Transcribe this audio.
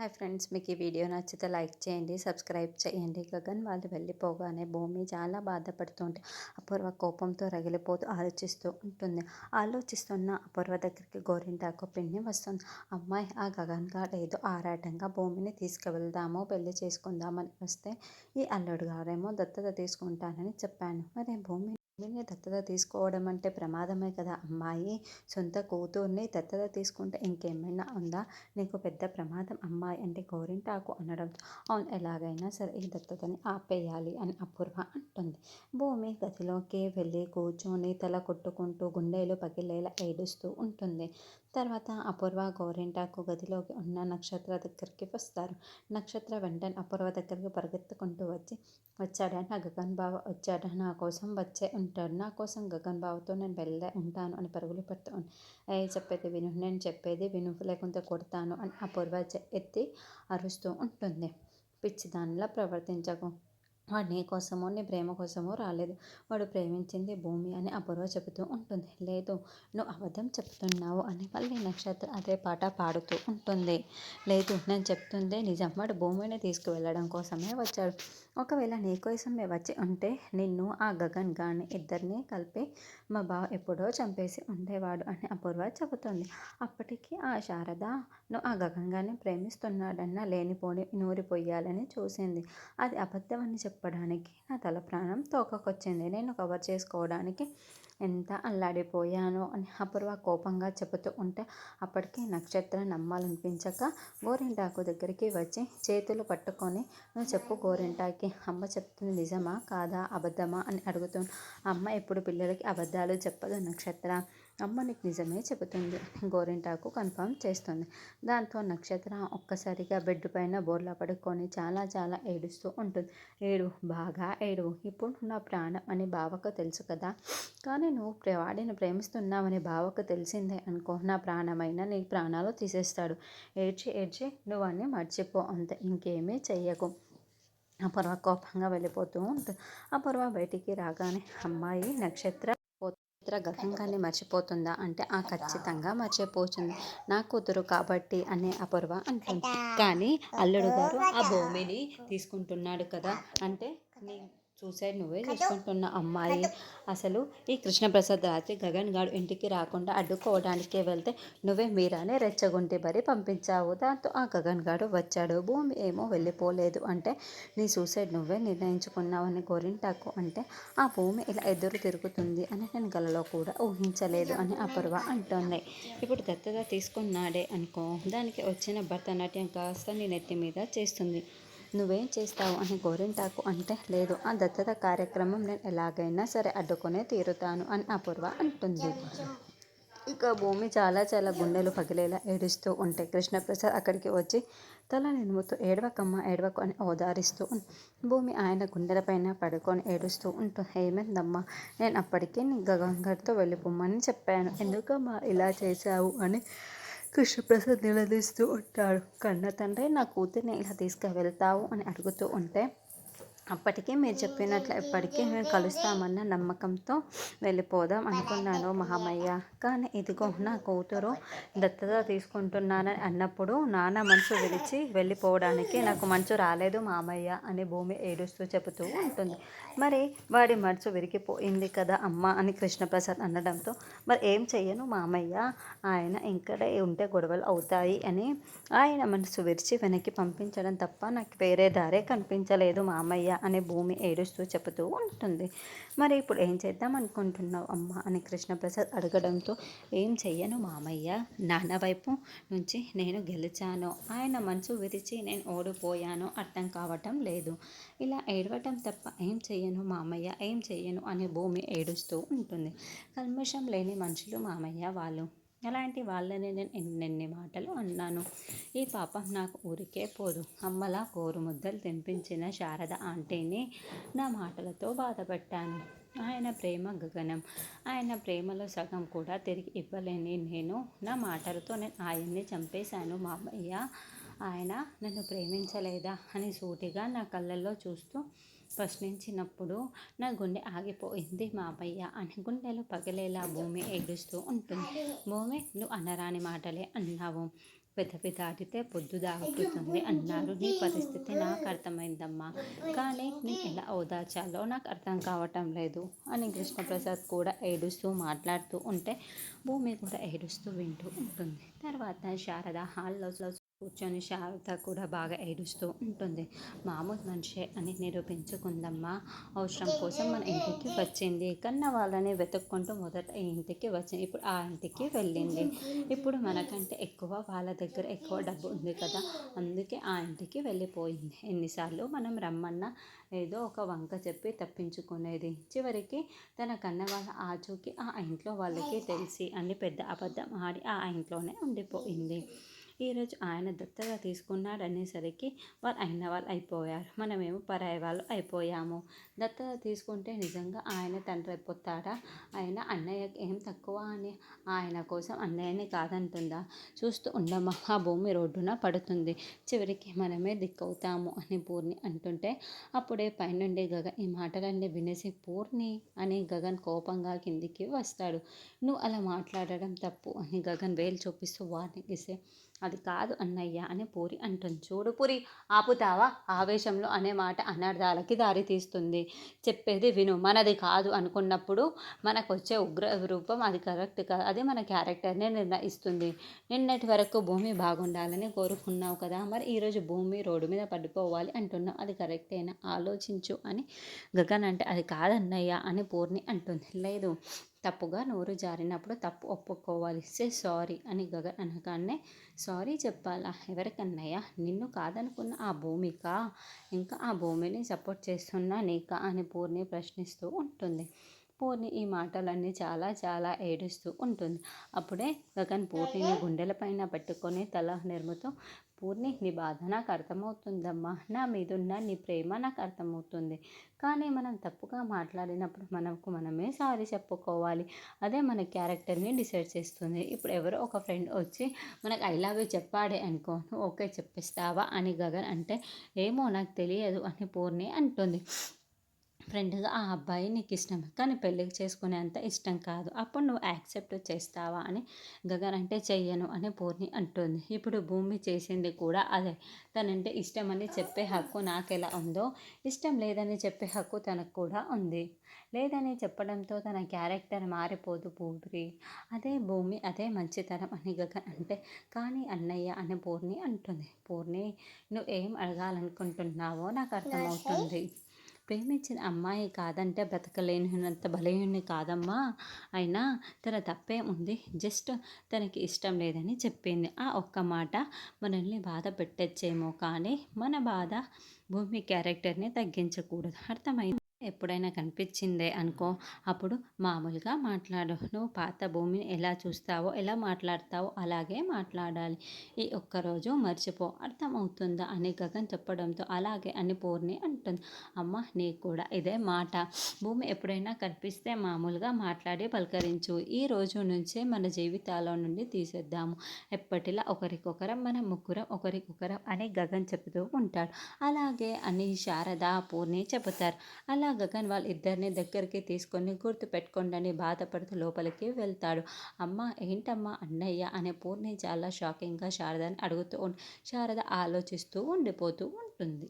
Hi friends, మీకు ఈ video నచ్చితే లైక్ చేయండి, సబ్స్క్రైబ్ చేయండి. గగన్ వాళ్ళు వెళ్ళిపోగానే భూమి చాలా బాధపడుతుంటే అపూర్వ కోపంతో రగిలిపోతూ ఆలోచిస్తూ ఉంటుంది. ఆలోచిస్తున్న అపూర్వ దగ్గరికి గోరింటాకు పిన్ని వస్తుంది. అమ్మాయి, ఆ గగన్ గారు ఏదో ఆరాటంగా భూమిని తీసుకువెళ్దాము, పెళ్లి చేసుకుందామని వస్తే ఈ అల్లుడు గారేమో దత్తత తీసుకుంటానని చెప్పాను. మరి భూమిని దత్తత తీసుకోవడం అంటే ప్రమాదమే కదా అమ్మాయి. సొంత కూతుర్ని దత్తత తీసుకుంటే ఇంకేమైనా ఉందా? నీకు పెద్ద ప్రమాదం అమ్మాయి అంటే గోరింటాకు అనడంతో, అవును, ఎలాగైనా సరే ఈ దత్తతని ఆపేయాలి అని అపూర్వ అంటుంది. భూమి గదిలోకి వెళ్ళి కూర్చొని తల కొట్టుకుంటూ గుండెలు పగిలేలా ఏడుస్తూ ఉంటుంది. తర్వాత అపూర్వ గోరింటాకు గదిలోకి ఉన్న నక్షత్ర దగ్గరికి వస్తారు. నక్షత్ర వెంటనే అపూర్వ దగ్గరికి పరిగెత్తుకుంటూ వచ్చాడా నా గగన్ బావ వచ్చాడా, నా కోసం వచ్చే ఉంటాడు, నా కోసం గగన్ బావతో నేను వెళ్ళే ఉంటాను అని పరుగులు పెడుతూ చెప్పేది విను, నేను చెప్పేది విను, లేకుంటే కొడతాను అని అపూర్వ ఎత్తి అరుస్తూ ఉంటుంది. పిచ్చిదానిలా ప్రవర్తించకు, వాడు నీ కోసమో నీ ప్రేమ కోసమో రాలేదు, వాడు ప్రేమించింది భూమి అని అపూర్వ చెబుతూ ఉంటుంది. లేదు, నువ్వు అబద్ధం చెప్తున్నావు అని మళ్ళీ నక్షత్ర అదే పాట పాడుతూ ఉంటుంది. లేదు, నేను చెప్తుందే నిజం, వాడు భూమిని తీసుకువెళ్ళడం కోసమే వచ్చాడు. ఒకవేళ నీ కోసమే వచ్చి ఉంటే నిన్ను, ఆ గగన్ గాని ఇద్దరిని కలిపి మా బావ ఎప్పుడో చంపేసి ఉండేవాడు అని అపూర్వ చెబుతుంది. అప్పటికి ఆ శారద నువ్వు ఆ గగన్ గారిని ప్రేమిస్తున్నాడన్న లేనిపోని నూరిపోయాలని చూసింది. అది అబద్ధమని చెప్పడానికి నా తల ప్రాణం తోకకొచ్చింది. నేను కవర్ చేసుకోవడానికి ఎంత అల్లాడిపోయానో అని అపూర్వ కోపంగా చెబుతూ ఉంటే అప్పటికి నక్షత్ర నమ్మాలనిపించక గోరింటాకు దగ్గరికి వచ్చి చేతులు పట్టుకొని, నువ్వు చెప్పు గోరింటాకి, అమ్మ చెప్తుంది నిజమా కాదా అబద్ధమా అని అడుగుతుంది. అమ్మ ఎప్పుడు పిల్లలకి అబద్ధాలు చెప్పదు నక్షత్ర, అమ్మ నీకు నిజమే చెబుతుంది అని గోరింటాకు కన్ఫర్మ్ చేస్తుంది. దాంతో నక్షత్ర ఒక్కసారిగా బెడ్ పైన బోర్లా పడుకొని చాలా చాలా ఏడుస్తూ ఉంటుంది. ఏడు, బాగా ఏడు, ఇప్పుడు నా ప్రాణం అని బావకు తెలుసు కదా, కానీ నువ్వు వాడిని ప్రేమిస్తున్నావని బావకు తెలిసిందే అనుకో, నా ప్రాణమైనా నీ ప్రాణాలు తీసేస్తాడు. ఏడ్చి ఏడ్చి నువ్వు అన్నీ మర్చిపో, అంతే, ఇంకేమీ చెయ్యకు. అపూర్వ కోపంగా వెళ్ళిపోతూ ఉంటుంది. అపూర్వ బయటికి రాగానే అమ్మాయి నక్షత్ర గగన్గాన్ని మర్చిపోతుందా అంటే ఆ ఖచ్చితంగా మర్చిపోతుంది, నా కూతురు కాబట్టి అని అపూర్వ అంటుంది. కానీ అల్లుడు గారు ఆ భూమిని తీసుకుంటున్నాడు కదా అంటే నీ సూసైడ్ నువ్వే చేసుకుంటున్న అమ్మాయి. అసలు ఈ కృష్ణప్రసాద్ రాత్రి గగన్ గారు ఇంటికి రాకుండా అడ్డుకోవడానికే వెళ్తే నువ్వే మీరానే రెచ్చగొంటి బరి పంపించావు. దాంతో ఆ గగన్ గారు వచ్చాడు, భూమి ఏమో వెళ్ళిపోలేదు అంటే నీ సూసైడ్ నువ్వే నిర్ణయించుకున్నావని గోరింటాకు అంటే ఆ భూమి ఇలా ఎదురు తిరుగుతుంది అని నేను కలలో కూడా ఊహించలేదు అని అపూర్వ అంటోంది. ఇప్పుడు దత్తత తీసుకున్నాడే అనుకో, దానికి వచ్చిన భరతనాట్యం కాస్త నీ నెత్తి మీద చేస్తుంది, నువ్వేం చేస్తావు అని గోరింటాకు అంటే, లేదు, ఆ దత్తత కార్యక్రమం నేను ఎలాగైనా సరే అడ్డుకునే తీరుతాను అని అపూర్వ అంటుంది. ఇక భూమి చాలా చాలా గుండెలు పగిలేలా ఏడుస్తూ ఉంటే కృష్ణప్రసాద్ అక్కడికి వచ్చి తల నిలుముతూ ఏడవకమ్మ ఏడవకు అని ఓదారిస్తూ భూమి ఆయన గుండెలపైన పడుకొని ఏడుస్తూ ఉంటుంది. ఏమైందమ్మా, నేను అప్పటికే నీ గగన్ గారితో వెళ్ళిపోమ్మని చెప్పాను, ఎందుకమ్మా ఇలా చేశావు అని కృష్ణప్రసాద్ నిలదీస్తూ ఉంటాడు. కన్న తండ్రి నా కూతుర్ని ఇలా తీసుకువెళ్తావు అని అడుగుతూ ఉంటే అప్పటికే మీరు చెప్పినట్లు ఎప్పటికీ మేము కలుస్తామన్న నమ్మకంతో వెళ్ళిపోదాం అనుకున్నాను మహామయ్య, కానీ ఇదిగో నా కూతురు దత్తత తీసుకుంటున్నానని అన్నప్పుడు నాన్న మనసు విరిచి వెళ్ళిపోవడానికి నాకు మనసు రాలేదు మామయ్య అని భూమి ఏడుస్తూ చెబుతూ ఉంటుంది. మరి వాడి మనసు విరిగిపోయింది కదా అమ్మ అని కృష్ణప్రసాద్ అనడంతో, మరి ఏం చెయ్యను మామయ్య, ఆయన ఇక్కడే ఉంటే గొడవలు అవుతాయి అని ఆయన మనసు విరిచి వెనక్కి పంపించడం తప్ప నాకు వేరే దారే కనిపించలేదు మామయ్య అని భూమి ఏడుస్తూ చెబుతూ ఉంటుంది. మరి ఇప్పుడు ఏం చేద్దాం అనుకుంటున్నావు అమ్మ అని కృష్ణప్రసాద్ అడగడంతో, ఏం చెయ్యను మామయ్య, నాన్న వైపు నుంచి నేను గెలిచాను, ఆయన మనసు విరిచి నేను ఓడిపోయాను, అర్థం కావటం లేదు, ఇలా ఏడవటం తప్ప ఏం చెయ్యను మామయ్య, ఏం చెయ్యను అని భూమి ఏడుస్తూ ఉంటుంది. కల్మషం లేని మనుషులు మామయ్య వాళ్ళు, అలాంటి వాళ్ళని నేను ఎన్నెన్ని మాటలు అన్నాను, ఈ పాపం నాకు ఊరికే పోదు. అమ్మలా కోరు ముద్దలు తినిపించిన శారద ఆంటీని నా మాటలతో బాధపెట్టాను, ఆయన ప్రేమ గగనం, ఆయన ప్రేమలో సగం కూడా తిరిగి ఇవ్వలేని నేను నా మాటలతో నేను ఆయన్ని చంపేశాను మామయ్య, ఆయన నన్ను ప్రేమించలేదా అని సూటిగా నా కళ్ళల్లో చూస్తూ ప్రశ్నించినప్పుడు నా గుండె ఆగిపోయింది మామయ్య అని గుండెలు పగిలేలా భూమి ఏడుస్తూ ఉంటుంది. భూమి, నువ్వు అనరాని మాటలే అన్నావు, పెదవి దాటితే పొద్దు దాగుతుంది అన్నారు. నీ పరిస్థితి నాకు అర్థమైందమ్మా, కానీ నేను ఎలా ఓదార్చాలో నాకు అర్థం కావటం లేదు అని కృష్ణప్రసాద్ కూడా ఏడుస్తూ మాట్లాడుతూ ఉంటే భూమి కూడా ఏడుస్తూ వింటూ ఉంటుంది. తర్వాత శారద హాల్లో కూర్చొని శారద కూడా బాగా ఏడుస్తూ ఉంటుంది. మామూలు మనిషే అని నిరూపించుకుందమ్మా, అవసరం కోసం మన ఇంటికి వచ్చింది, కన్న వాళ్ళని వెతుక్కుంటూ మొదట ఈ ఇంటికి వచ్చింది, ఇప్పుడు ఆ ఇంటికి వెళ్ళింది, ఇప్పుడు మనకంటే ఎక్కువ వాళ్ళ దగ్గర ఎక్కువ డబ్బు ఉంది కదా, అందుకే ఆ ఇంటికి వెళ్ళిపోయింది. ఎన్నిసార్లు మనం రమ్మన్నా ఏదో ఒక వంక చెప్పి తప్పించుకునేది, చివరికి తన కన్న వాళ్ళ ఆచూకి ఆ ఇంట్లో వాళ్ళకి తెలిసి అన్ని పెద్ద అబద్ధం ఆడి ఆ ఇంట్లోనే ఉండిపోయింది. ఈరోజు ఆయన దత్తగా తీసుకున్నాడనేసరికి వాళ్ళు అయిన వాళ్ళు అయిపోయారు, మనమేమో పరాయి వాళ్ళు అయిపోయాము. దత్తత తీసుకుంటే నిజంగా ఆయన తండ్రి అయిపోతాడా? ఆయన అన్నయ్యకి ఏం తక్కువ అని ఆయన కోసం అన్నయ్యని కాదంటుందా? చూస్తూ ఉండమ్మా, ఆ భూమి రోడ్డున పడుతుంది, చివరికి మనమే దిక్కవుతాము అని పూర్ణి అంటుంటే అప్పుడే పైనుండి గగన్ ఈ మాటలన్నీ వినేసి పూర్ణి అని గగన్ కోపంగా కిందికి వస్తాడు. నువ్వు అలా మాట్లాడడం తప్పు అని గగన్ వేలు చూపిస్తూ వార్నింగ్ ఇస్తే అది కాదు అన్నయ్య అని పూరి అంటుంది. చూడు పూరి, ఆపుతావా? ఆవేశంలో అనే మాట అనర్థాలకి దారి తీస్తుంది. చెప్పేది విను, మనది కాదు అనుకున్నప్పుడు మనకు వచ్చే ఉగ్ర రూపం అది కరెక్ట్ కాదు, అది మన క్యారెక్టర్ని నిర్ణయిస్తుంది. నిన్నటి వరకు భూమి బాగుండాలని కోరుకున్నావు కదా, మరి ఈరోజు భూమి రోడ్డు మీద పడిపోవాలి అంటున్నావు, అది కరెక్టేనా? ఆలోచించు అని గగన్ అంటే అది కాదన్నయ్య అని పూర్ణి అంటుంది. లేదు, తప్పుగా నోరు జారినప్పుడు తప్పు ఒప్పుకోవాలి, సే సారీ అని గగన్ అనగానే సారీ చెప్పాలా? ఎవరికన్నయ్య? నిన్ను కాదనుకున్న ఆ భూమికా, ఇంకా ఆ భూమిని సపోర్ట్ చేస్తున్నా నీకా అని పూర్ణి ప్రశ్నిస్తూ ఉంటుంది. పూర్ణి ఈ మాటలన్నీ చాలా చాలా ఏడుస్తూ ఉంటుంది. అప్పుడే గగన్ పూర్ణిని గుండెలపైన పెట్టుకొని తల నిమురుతూ, పూర్ణి నీ బాధ నాకు అర్థమవుతుందమ్మా, నా మీదున్న నీ ప్రేమ నాకు అర్థమవుతుంది, కానీ మనం తప్పుగా మాట్లాడినప్పుడు మనకు మనమే సారీ చెప్పుకోవాలి, అదే మన క్యారెక్టర్ని డిసైడ్ చేస్తుంది. ఇప్పుడు ఎవరో ఒక ఫ్రెండ్ వచ్చి మనకు ఐ లవ్ యూ చెప్పాడే అనుకో, నువ్వు ఓకే చెప్పిస్తావా అని గగన్ అంటే ఏమో నాకు తెలియదు అని పూర్ణి అంటుంది. ఫ్రెండ్గా ఆ అబ్బాయి నీకు ఇష్టం, కానీ పెళ్ళికి చేసుకునేంత ఇష్టం కాదు, అప్పుడు నువ్వు యాక్సెప్ట్ చేస్తావా అని గగన్ అంటే చెయ్యను అని పూర్ణి అంటుంది. ఇప్పుడు భూమి చేసింది కూడా అదే, తనంటే ఇష్టమని చెప్పే హక్కు నాకెలా ఉందో ఇష్టం లేదని చెప్పే హక్కు తనకు కూడా ఉంది. లేదని చెప్పడంతో తన క్యారెక్టర్ మారిపోదు పూర్ణి, అదే భూమి అదే మంచితనం అని గగన్ అంటే కానీ అన్నయ్య అని పూర్ణి అంటుంది. పూర్ణి, నువ్వు ఏం అడగాలనుకుంటున్నావో నాకు అర్థమవుతుంది. ప్రేమించిన అమ్మాయి కాదంటే బ్రతకలేనంత బలహీనుని కాదమ్మా, అయినా తన తప్పేం ఉంది, జస్ట్ తనకి ఇష్టం లేదని చెప్పింది, ఆ ఒక్క మాట మనల్ని బాధ పెట్టచ్చేమో, కానీ మన బాధ భూమి క్యారెక్టర్ని తగ్గించకూడదు, అర్థమైంది? ఎప్పుడైనా కనిపించిందే అనుకో, అప్పుడు మామూలుగా మాట్లాడు, నువ్వు పాత భూమిని ఎలా చూస్తావో ఎలా మాట్లాడతావో అలాగే మాట్లాడాలి, ఈ ఒక్కరోజు మర్చిపో, అర్థమవుతుందా అని గగన్ చెప్పడంతో అలాగే అని పూర్ణి అంటుంది. అమ్మ నీకు కూడా ఇదే మాట, భూమి ఎప్పుడైనా కనిపిస్తే మామూలుగా మాట్లాడి పలకరించు, ఈ రోజు నుంచే మన జీవితాల నుండి తీసేద్దాము, ఎప్పటిలా ఒకరికొకరం మన ముగ్గురం ఒకరికొకరం అని గగన్ చెబుతూ ఉంటాడు. అలాగే అని శారద పూర్ణి చెబుతారు. అలా గగన్ వాళ్ళిద్దరిని దగ్గరికి తీసుకొని గుర్తు పెట్టుకోండి అని బాధపడుతూ లోపలికి వెళ్తాడు. అమ్మ ఏంటమ్మా అన్నయ్య అనే పూర్ణి చాలా షాకింగ్గా శారదని అడుగుతూ శారద ఆలోచిస్తూ ఉండిపోతూ ఉంటుంది.